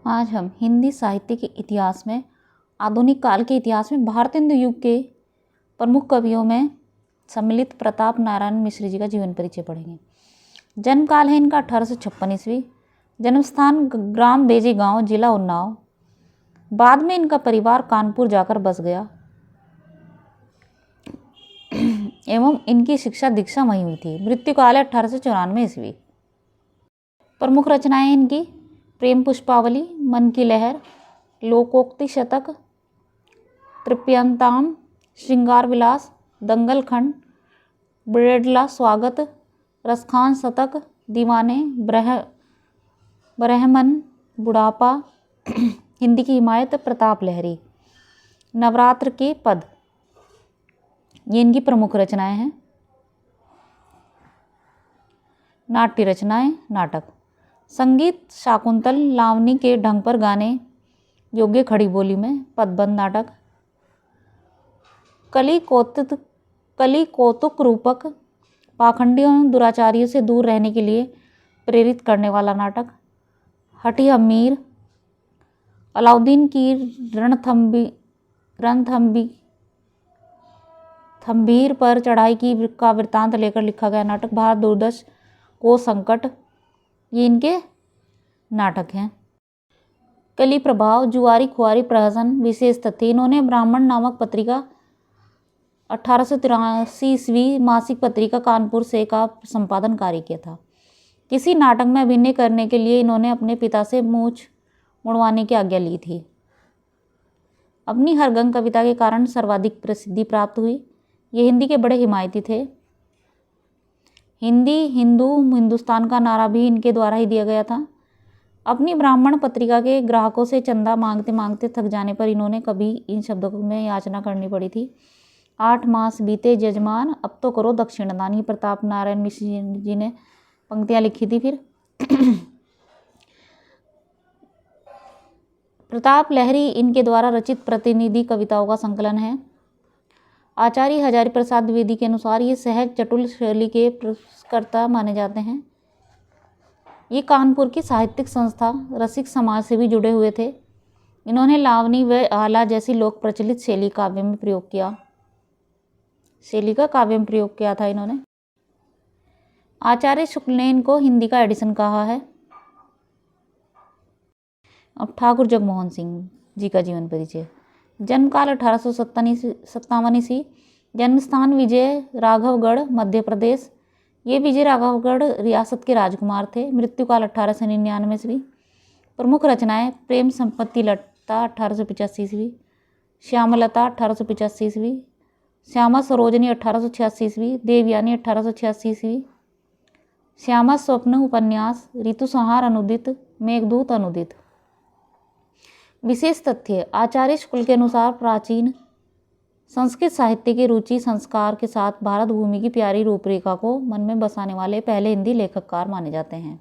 आज हम हिंदी साहित्य के इतिहास में, आधुनिक काल के इतिहास में भारतेंदु युग के प्रमुख कवियों में सम्मिलित प्रताप नारायण मिश्र जी का जीवन परिचय पढ़ेंगे। जन्म काल है इनका 1856 ईस्वी। जन्म स्थान ग्राम बेजे गांव, जिला उन्नाव। बाद में इनका परिवार कानपुर जाकर बस गया एवं इनकी शिक्षा दीक्षा वहीं हुई थी। मृत्यु काल है 1894 ईस्वी। प्रमुख रचनाएं इनकी प्रेम पुष्पावली, मन की लहर, लोकोक्ति शतक, तृप्यंताम, श्रृंगार विलास, दंगल खंड, ब्रेडला स्वागत, रसखान शतक, दीवाने, ब्रह्मन, बुढ़ापा, हिंदी की हिमायत, प्रताप लहरी, नवरात्र के पद, ये इनकी प्रमुख रचनाएं हैं। नाट्य रचनाएं, नाटक, संगीत शाकुंतल लावनी के ढंग पर गाने योग्य खड़ी बोली में, पदबंध नाटक, कली कौतुक रूपक, पाखंडियों एवं दुराचारियों से दूर रहने के लिए प्रेरित करने वाला नाटक, हठी अमीर, अलाउद्दीन की रणथंभीर पर चढ़ाई का वृत्तांत लेकर लिखा गया नाटक, भारत दुर्दश को संकट, ये इनके नाटक हैं। कली प्रभाव, जुआरी खुआरी प्रहसन, विशेष तथ्य, इन्होंने ब्राह्मण नामक पत्रिका 1883 ईस्वी मासिक पत्रिका कानपुर से का संपादन कार्य किया था। किसी नाटक में अभिनय करने के लिए इन्होंने अपने पिता से मूंछ मुड़वाने की आज्ञा ली थी। अपनी हरगंग कविता के कारण सर्वाधिक प्रसिद्धि प्राप्त हुई। ये हिंदी के बड़े हिमायती थे। हिंदी हिंदू हिंदुस्तान का नारा भी इनके द्वारा ही दिया गया था। अपनी ब्राह्मण पत्रिका के ग्राहकों से चंदा मांगते मांगते थक जाने पर इन्होंने कभी इन शब्दों में याचना करनी पड़ी थी, 8 मास बीते जजमान, अब तो करो दक्षिणदान। ही प्रताप नारायण मिश्र जी ने पंक्तियां लिखी थी। फिर प्रताप लहरी इनके द्वारा रचित प्रतिनिधि कविताओं का संकलन है। आचार्य हजारी प्रसाद द्विवेदी के अनुसार ये सहज चटुल शैली के प्रस्कर्ता माने जाते हैं। ये कानपुर की साहित्यिक संस्था रसिक समाज से भी जुड़े हुए थे। इन्होंने लावनी व आला जैसी लोक प्रचलित शैली का काव्य में प्रयोग किया था इन्होंने। आचार्य शुक्ल ने इनको हिंदी का एडिशन कहा है। अब ठाकुर जगमोहन सिंह जी का जीवन परिचय। जन्म काल 1857 ईस्वी। जन्म स्थान विजय राघवगढ़, मध्य प्रदेश। ये विजय राघवगढ़ रियासत के राजकुमार थे। मृत्यु काल 1899 ईस्वी। प्रमुख रचनाएं प्रेम संपत्ति लता 1885 ईस्वी, श्यामलता 1885 ईस्वी, श्यामा सरोजनी 1886 ईस्वी, देवयानी 1886 ईस्वी, श्यामा स्वप्न उपन्यास, ऋतुसंहार अनुदित, मेघदूत अनुदित। विशेष तथ्य, आचार्य शुक्ल के अनुसार प्राचीन संस्कृत साहित्य की रुचि संस्कार के साथ भारत भूमि की प्यारी रूपरेखा को मन में बसाने वाले पहले हिंदी लेखककार माने जाते हैं।